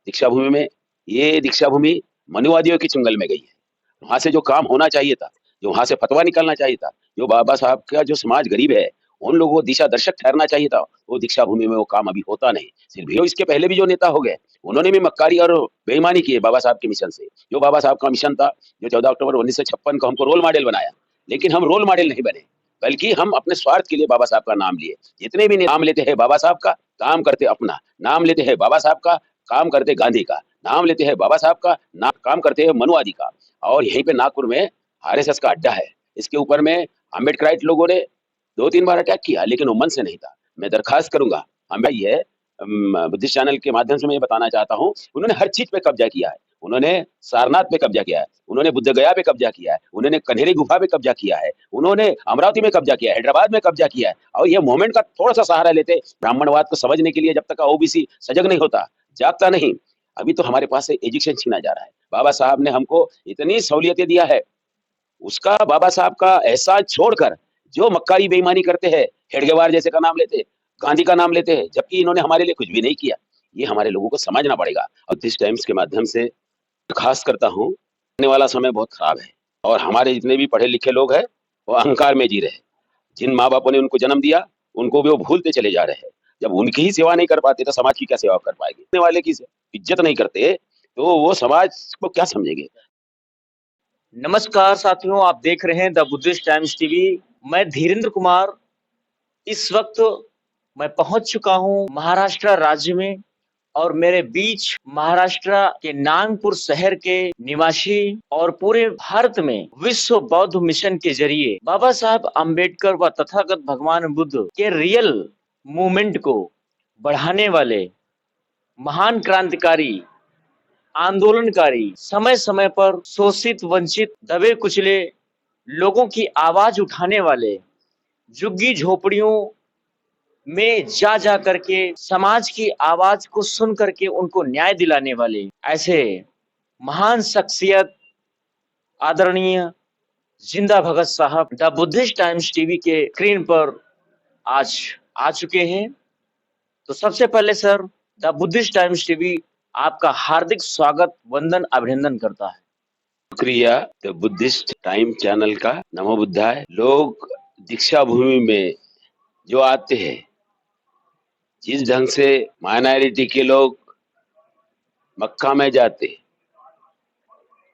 दीक्षा भूमि में ये दीक्षा भूमि मनुवादियों के चंगल में गई है। वहाँ से जो काम होना चाहिए था, जो वहाँ से फतवा निकलना चाहिए था, जो बाबा साहब का जो समाज गरीब है, उन लोगों को दिशा दर्शक ठहरना चाहिए था, वो दीक्षा भूमि में वो काम अभी होता नहीं। सिर्फ ये इसके पहले भी जो नेता हो गए, उन्होंने भी मक्कारी और बेईमानी की है बाबा साहब के मिशन से। जो बाबा साहब का मिशन था, जो 14 अक्टूबर 1956 को हमको रोल मॉडल बनाया, लेकिन हम रोल मॉडल नहीं बने, बल्कि हम अपने स्वार्थ के लिए बाबा साहब का नाम लिए। जितने भी नाम लेते हैं बाबा साहब का, काम करते अपना। नाम लेते हैं बाबा साहब का, काम करते गांधी का। नाम लेते हैं बाबा साहब का, काम करते हैं मनुवादी का। और यहीं पे नागपुर में आरएसएस का अड्डा है। इसके ऊपर में अम्बेडकराइट लोगों ने 2-3 बार अटैक किया, लेकिन वो मन से नहीं था। मैं दरखास्त करूंगा, हमें ये बुद्धिस्ट चैनल के माध्यम से मैं ये बताना चाहता हूँ, उन्होंने हर चीज पे कब्जा किया है। उन्होंने सारनाथ पे कब्जा किया है, उन्होंने बुद्ध गया पे कब्जा किया है, उन्होंने कन्हेरी गुफा पे कब्जा किया है, उन्होंने अमरावती में कब्जा किया है, हैदराबाद में कब्जा किया है। और ये मूवमेंट का थोड़ा सा सहारा लेते ब्राह्मणवाद को समझने के लिए, जब तक ओबीसी सजग नहीं होता, जागता नहीं। अभी तो हमारे पास से एजुकेशन छीना जा रहा है। बाबा साहब ने हमको इतनी सहूलियतें दिया है, उसका बाबा साहब का एहसास छोड़कर जो मक्कारी बेईमानी करते हैं, हेडगेवार जैसे का नाम लेते हैं, गांधी का नाम लेते हैं, जबकि इन्होंने हमारे लिए कुछ भी नहीं किया। ये हमारे लोगों को समझना पड़ेगा। और दिस टाइम्स के माध्यम से खास करता हूँ, आने वाला समय बहुत खराब है और हमारे जितने भी पढ़े लिखे लोग हैं, वो अहंकार में जी रहे हैं। जिन माँ बापों ने उनको जन्म दिया, उनको भी वो भूलते चले जा रहे हैं। जब उनकी ही सेवा नहीं कर पाते, तो समाज की क्या सेवा कर पाएंगे? अपने वाले की इज्जत नहीं करते, तो वो समाज को क्या समझेंगे? नमस्कार साथियों, आप देख रहे हैं द बुद्धिस्ट टाइम्स टीवी। मैं धीरेन्द्र कुमार। इस वक्त मैं पहुंच चुका हूं महाराष्ट्र राज्य में और मेरे बीच महाराष्ट्र के नागपुर शहर के निवासी और पूरे भारत में विश्व बौद्ध मिशन के जरिए बाबा साहब अम्बेडकर व तथागत भगवान बुद्ध के रियल मूवमेंट को बढ़ाने वाले महान क्रांतिकारी, आंदोलनकारी, समय समय पर शोषित, वंचित, दबे कुचले लोगों की आवाज उठाने वाले, झुग्गी झोपड़ियों में जा करके समाज की आवाज को सुन करके उनको न्याय दिलाने वाले ऐसे महान शख्सियत आदरणीय जिंदा भगत साहब द बुद्धिस्ट टाइम्स टीवी के स्क्रीन पर आज आ चुके हैं। तो सबसे पहले sir, the Buddhist times TV आपका हार्दिक स्वागत, वंदन, अभिनंदन करता है। शुक्रिया। द बुद्धिस्ट टाइम चैनल का नमो बुद्धाय। लोग दीक्षा भूमि में जो आते हैं, जिस ढंग से माइनॉरिटी के लोग मक्का में जाते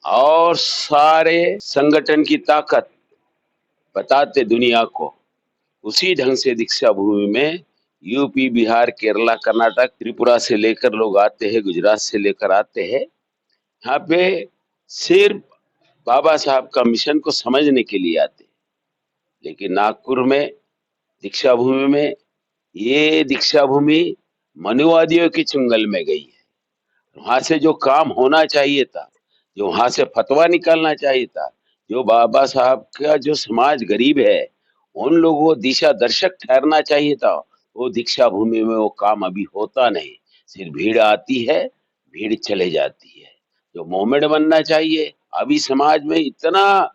और सारे संगठन की ताकत बताते दुनिया को, उसी ढंग से दीक्षा भूमि में यूपी, बिहार, केरला, कर्नाटक, त्रिपुरा से लेकर लोग आते हैं, गुजरात से लेकर आते हैं। यहाँ पे सिर्फ बाबा साहब का मिशन को समझने के लिए आते हैं। लेकिन नागपुर में दीक्षा भूमि में ये दीक्षा भूमि मनुवादियों की चंगल में गई है। वहां से जो काम होना चाहिए था, जो वहां से फतवा निकालना चाहिए था, जो बाबा साहब का जो समाज गरीब है, उन लोगों को दिशा दर्शक ठहरना चाहिए था, वो दीक्षा भूमि में वो काम अभी होता नहीं। सिर्फ भीड़ आती है, भीड़ चले जाती है। जो मूवमेंट बनना चाहिए, अभी समाज में इतना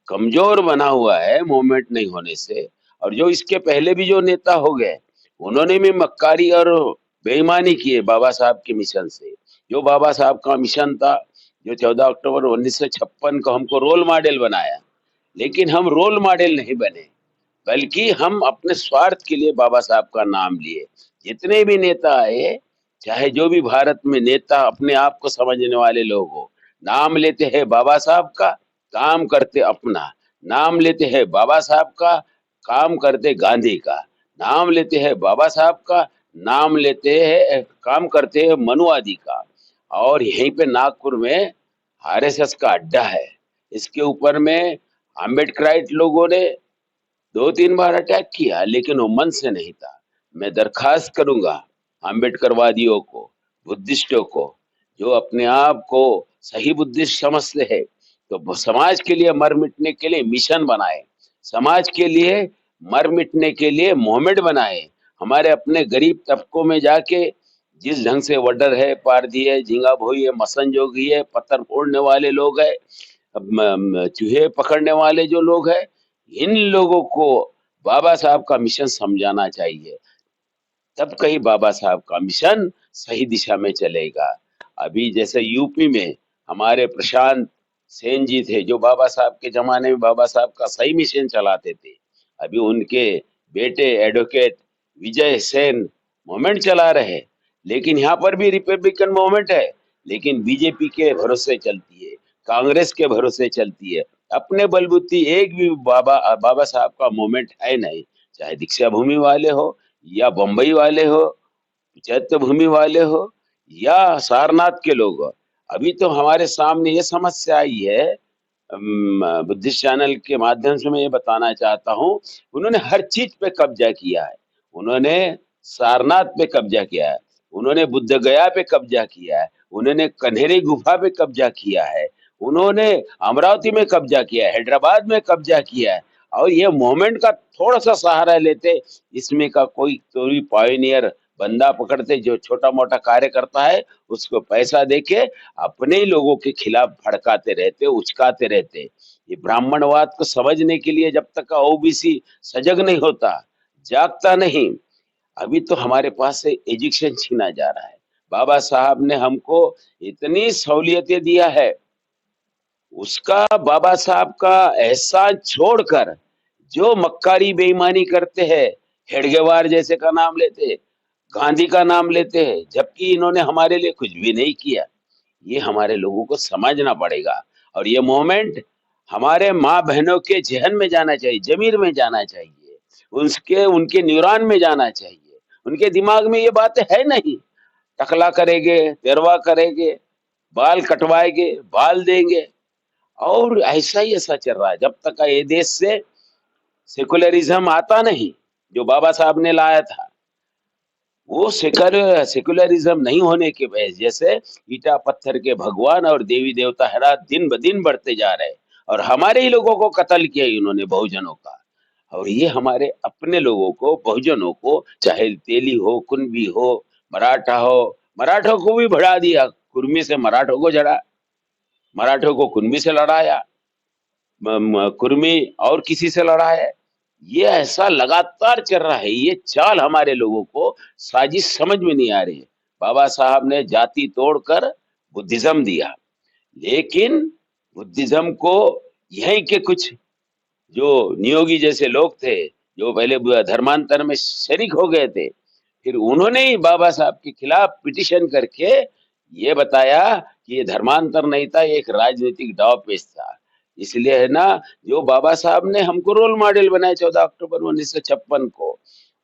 कमजोर बना हुआ है मूवमेंट नहीं होने से। और जो इसके पहले भी जो नेता हो गए, उन्होंने भी मक्कारी और बेईमानी की है बाबा साहब के मिशन से। जो बाबा साहब का मिशन था, जो 14 अक्टूबर 1956 को हमको रोल मॉडल बनाया, लेकिन हम रोल मॉडल नहीं बने, बल्कि हम अपने स्वार्थ के लिए बाबा साहब का नाम लिए। जितने भी नेता आए, चाहे जो भी भारत में नेता अपने आप को समझने वाले लोग हो, नाम लेते हैं बाबा साहब का, काम करते अपना। नाम लेते हैं बाबा साहब का, काम करते गांधी का। नाम लेते हैं बाबा साहब का, नाम लेते हैं, काम करते हैं मनुवादी का। और यहीं पे नागपुर में आरएसएस का अड्डा है। इसके ऊपर में अम्बेडकराइट लोगों ने 2-3 बार अटैक किया, लेकिन वो मन से नहीं था। मैं दरखास्त करूंगा अम्बेडकरवादियों को, बुद्धिस्टों को, जो अपने आप को सही बुद्धिस्ट समझते हैं, तो समाज के लिए मर मिटने के लिए मिशन बनाए, समाज के लिए मर मिटने के लिए मूवमेंट बनाए। हमारे अपने गरीब तबकों में जाके, जिस ढंग से वडर है, पारधी है, झींगा भोई है, मसन जोगी है, पत्थर फोड़ने वाले लोग है, चूहे पकड़ने वाले जो लोग हैं, इन लोगों को बाबा साहब का मिशन समझाना चाहिए। तब कहीं बाबा साहब का मिशन सही दिशा में चलेगा। अभी जैसे यूपी में हमारे प्रशांत सेन जी थे, जो बाबा साहब के जमाने में बाबा साहब का सही मिशन चलाते थे। अभी उनके बेटे एडवोकेट विजय सेन मूवमेंट चला रहे, लेकिन यहाँ पर भी रिपब्लिकन मूवमेंट है, लेकिन बीजेपी के भरोसे चलती है, कांग्रेस के भरोसे चलती है। अपने बलबूती एक भी बाबा साहब का मूवमेंट है नहीं, चाहे दीक्षा भूमि वाले हो या बम्बई वाले हो, चैत्य भूमि वाले हो या सारनाथ के लोग हो। अभी तो हमारे सामने ये समस्या आई है, बुद्धिस्ट चैनल के माध्यम से मैं ये बताना चाहता हूँ, उन्होंने हर चीज पे कब्जा किया है। उन्होंने सारनाथ पे कब्जा किया है, उन्होंने बुद्ध गया पे कब्जा किया है, उन्होंने कन्हेरी गुफा पे कब्जा किया है, उन्होंने अमरावती में कब्जा किया है, हैदराबाद में कब्जा किया है। और ये मूवमेंट का थोड़ा सा सहारा लेते, इसमें का कोई पायनियर बंदा पकड़ते जो छोटा मोटा कार्य करता है, उसको पैसा देके अपने ही लोगों के खिलाफ भड़काते रहते, उचकाते रहते। ये ब्राह्मणवाद को समझने के लिए जब तक ओबीसी सजग नहीं होता, जागता नहीं, अभी तो हमारे पास से एजुकेशन छीना जा रहा है। बाबा साहब ने हमको इतनी सहूलियतें दिया है, उसका बाबा साहब का एहसान छोड़कर जो मक्कारी बेईमानी करते हैं, हेडगेवार जैसे का नाम लेते, गांधी का नाम लेते हैं, जबकि इन्होंने हमारे लिए कुछ भी नहीं किया। ये हमारे लोगों को समझना पड़ेगा। और ये मोमेंट हमारे माँ बहनों के जहन में जाना चाहिए, जमीर में जाना चाहिए, उसके उनके न्यूरॉन में जाना चाहिए। उनके दिमाग में ये बातें है नहीं, टकला करेंगे, तेरवा करेंगे, बाल कटवाएंगे, बाल देंगे, और ऐसा ही ऐसा चल रहा है। जब तक ये देश से सेकुलरिज्म आता नहीं, जो बाबा साहब ने लाया था, वो सेकुलरिज्म नहीं होने की वजह से ईटा पत्थर के भगवान और देवी देवता है ना, दिन ब दिन बढ़ते जा रहे हैं। और हमारे ही लोगों को कत्ल किया इन्होंने, बहुजनों का। और ये हमारे अपने लोगों को, बहुजनों को, चाहे तेली हो, कुणबी हो, मराठा हो, मराठों को भी बढ़ा दिया, कुर्मी से मराठों को जड़ा, मराठों को कुणबी से लड़ाया, कुर्मी और किसी से लड़ा है। ये ऐसा लगातार चल रहा है। ये चाल हमारे लोगों को साजिश समझ में नहीं आ रही है। बाबा साहब ने जाति तोड़कर बुद्धिज्म दिया, लेकिन बुद्धिज्म को यहीं के कुछ जो नियोगी जैसे लोग थे, जो पहले धर्मांतर में शरीक हो गए थे, फिर उन्होंने ही बाबा साहब के खिलाफ पिटिशन करके ये बताया कि ये धर्मांतर नहीं था, ये एक राजनीतिक दाव पेच था। इसलिए है ना, जो बाबा साहब ने हमको रोल मॉडल बनाया 14 अक्टूबर 1956 को,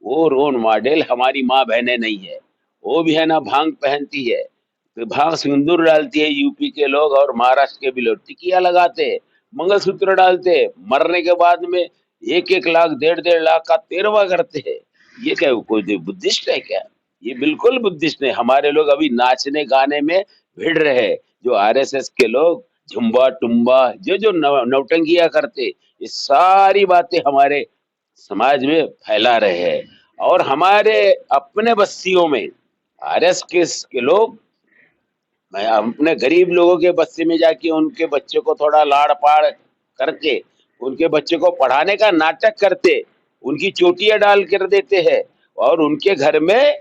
वो रोल मॉडल हमारी माँ बहनें नहीं है। वो भी है ना भांग पहनती है, तो भांग सिंदूर डालती है यूपी के लोग, और महाराष्ट्र के भी लोग टिकिया लगाते, मंगलसूत्र डालते, मरने के बाद में 1-1 लाख 1.5-1.5 लाख का तेरवा करते हैं। ये क्या कोई बुद्धिस्ट है क्या? ये बिल्कुल बुद्धिस्ट नहीं। हमारे लोग अभी नाचने गाने में भिड़ रहे हैं, जो आरएसएस के लोग झुम्बा टुम्बा जो नौटंकियां करते, ये सारी बातें हमारे समाज में फैला रहे हैं। और हमारे अपने बस्तियों में आरएसएस के लोग, मैं अपने गरीब लोगों के बस्ती में जाके उनके बच्चों को थोड़ा लाड़ पाड़ करके उनके बच्चों को पढ़ाने का नाटक करते, उनकी चोटियां डाल कर देते हैं, और उनके घर में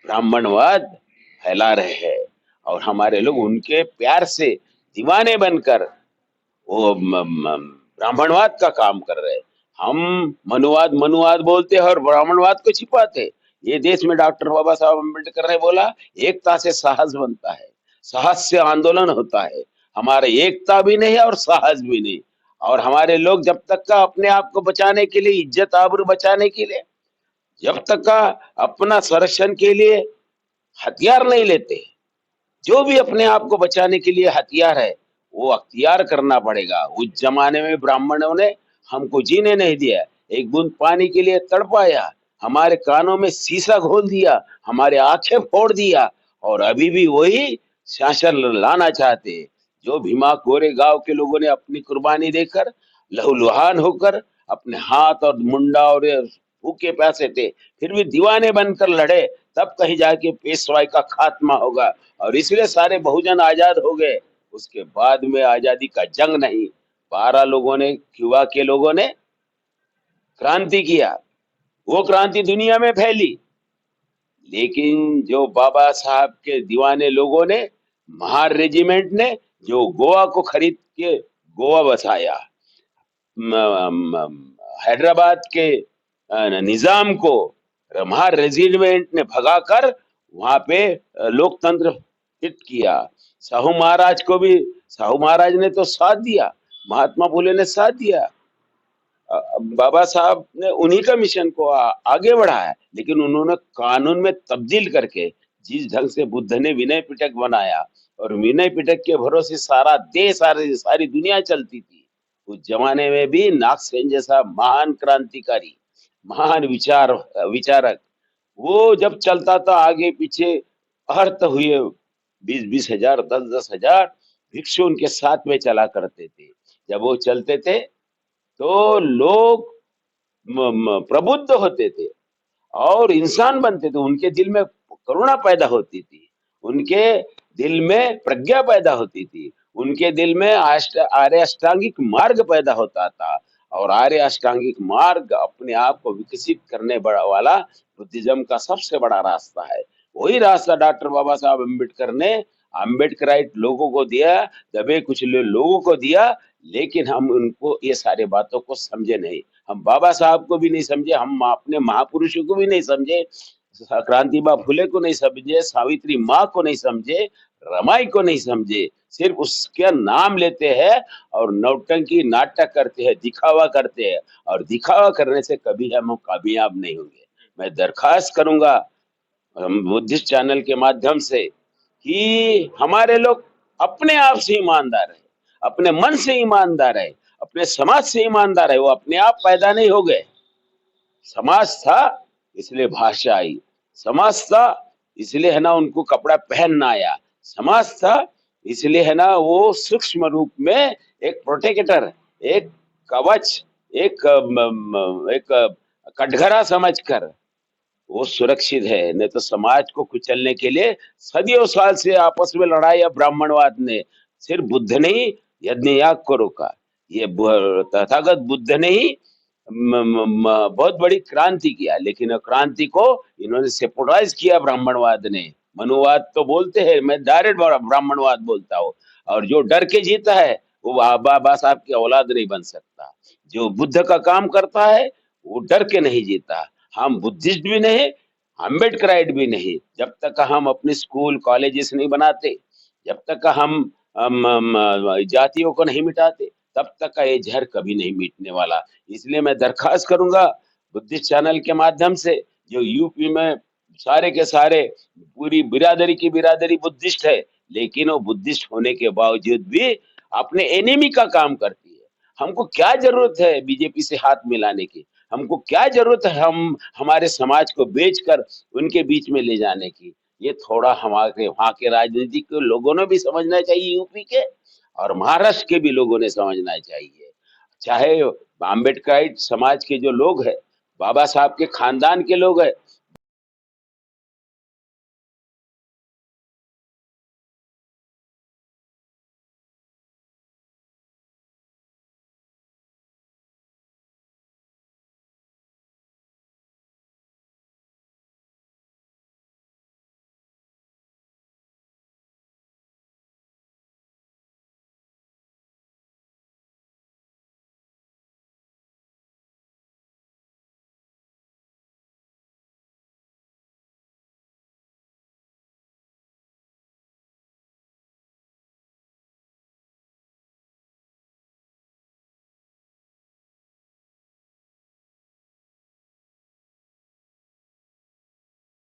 ब्राह्मणवाद फैला रहे हैं। और हमारे लोग उनके प्यार से दीवाने बनकर वो ब्राह्मणवाद का काम कर रहे हैं। हम मनुवाद मनुवाद बोलते हैं और ब्राह्मणवाद को छिपाते। ये देश में डॉक्टर बाबा साहब अम्बेडकर ने बोला, एकता से साहस बनता है, साहस से आंदोलन होता है। हमारे एकता भी नहीं और साहस भी नहीं। और हमारे लोग जब तक का अपने आप को बचाने के लिए, इज्जत आबरू बचाने के लिए, जब तक का अपना संरक्षण के लिए हथियार नहीं लेते, जो भी अपने आप को बचाने के लिए हथियार है, वो अख्तियार करना पड़ेगा। उस जमाने में ब्राह्मणों ने हमको जीने नहीं दिया, एक बूंद पानी के लिए तड़पाया, हमारे कानों में शीशा घोल दिया, हमारे आंखें फोड़ दिया, और अभी भी वही शासन लाना चाहते हैं। जो भीमा कोरेगांव के लोगों ने अपनी कुर्बानी देकर, लहूलुहान होकर, अपने हाथ और मुंडा और भूखे प्यासे थे, फिर भी दीवाने बनकर लड़े, तब कहीं जाके पेशवाई का खात्मा होगा। और इसलिए सारे बहुजन आजाद हो गए। उसके बाद में आजादी का जंग नहीं, 12 लोगों ने, क्यूबा के लोगों ने क्रांति किया, वो क्रांति दुनिया में फैली। लेकिन जो बाबा साहब के दीवाने लोगों ने महार रेजिमेंट ने जो गोवा को खरीद के गोवा बसाया, हैदराबाद के निजाम को महार रेजिमेंट ने भगाकर वहां पे लोकतंत्र हिट किया। साहू महाराज ने तो साथ दिया, महात्मा फुले ने साथ दिया, बाबा साहब ने उन्हीं का मिशन को आगे बढ़ाया, लेकिन उन्होंने कानून में तब्दील करके जिस ढंग से बुद्ध ने विनय पिटक बनाया और विनय पिटक के भरोसे सारा देश सारी दुनिया चलती थी, उस जमाने में भी नागसेन जैसा महान क्रांतिकारी, महान विचारक, वो जब चलता था आगे पीछे अर्थ हुए 20-20 हजार 10-10 हजार भिक्षु उनके साथ में चला करते थे। जब वो चलते थे तो लोग प्रबुद्ध होते थे और इंसान बनते थे, उनके दिल में करुणा पैदा होती थी, उनके दिल में प्रज्ञा पैदा होती थी, उनके दिल में आर्य अष्टांगिक मार्ग पैदा होता था। और आर्य अष्टांगिक मार्ग अपने आप को विकसित करने वाला बुद्धिज्म का सबसे बड़ा रास्ता है। वही रास्ता डॉक्टर बाबा साहब अम्बेडकर ने अम्बेडकराइट लोगों को दिया, दबे कुचले लोगों को दिया, लेकिन हम उनको ये सारे बातों को समझे नहीं। हम बाबा साहब को भी नहीं समझे, हम अपने महापुरुषों को भी नहीं समझे, क्रांतिबा फुले को नहीं समझे, सावित्री माँ को नहीं समझे, रमाई को नहीं समझे, सिर्फ उसका नाम लेते हैं और नौटंकी नाटक करते हैं, दिखावा करते हैं, और दिखावा करने से कभी हम कामयाब नहीं होंगे। मैं दरखास्त करूंगा बुद्धिस्ट चैनल के माध्यम से कि हमारे लोग अपने आप से ईमानदार है, अपने मन से ईमानदार है, अपने समाज से ईमानदार है। वो अपने आप पैदा नहीं हो गए, समाज था इसलिए भाषा आई, समाज था इसलिए है ना उनको कपड़ा पहनना आया, समाज था इसलिए है ना वो सूक्ष्म रूप में एक प्रोटेक्टर, एक कवच, एक कटघरा समझकर वो सुरक्षित है। नहीं तो समाज को कुचलने के लिए सदियों साल से आपस में लड़ाई ब्राह्मणवाद ने, सिर्फ बुद्ध ने ही यज्ञयाग को रोका। ये तथागत बुद्ध ने ही बहुत बड़ी क्रांति किया, लेकिन क्रांति को इन्होंने सेपोटाइज किया ब्राह्मणवाद ने। मनुवाद तो बोलते हैं, मैं डायरेक्ट ब्राह्मणवाद बोलता हूँ। और जो डर के जीता है वो बाबा साहब की औलाद नहीं बन सकता। जो बुद्ध का काम करता है वो डर के नहीं जीता। हम बुद्धिस्ट भी नहीं, अम्बेडकराइट भी नहीं। जब तक हम अपने स्कूल कॉलेजेस नहीं बनाते, जब तक हम जातियों को नहीं मिटाते, तब तक का ये जहर कभी नहीं मिटने वाला। इसलिए मैं दरखास्त करूंगा बुद्धिस्ट चैनल के माध्यम से, जो यूपी में सारे के सारे पूरी बिरादरी की बिरादरी बुद्धिस्ट है, लेकिन वो बुद्धिस्ट होने के बावजूद भी अपने एनिमी का काम करती है। हमको क्या जरूरत है बीजेपी से हाथ मिलाने की? हमको क्या जरूरत है हम हमारे समाज को बेचकर उनके बीच में ले जाने की? ये थोड़ा हमारे वहां के राजनीतिक लोगों ने भी समझना चाहिए, यूपी के और महाराष्ट्र के भी लोगों ने समझना चाहिए। चाहे अम्बेडकराइट समाज के जो लोग हैं, बाबा साहब के खानदान के लोग हैं,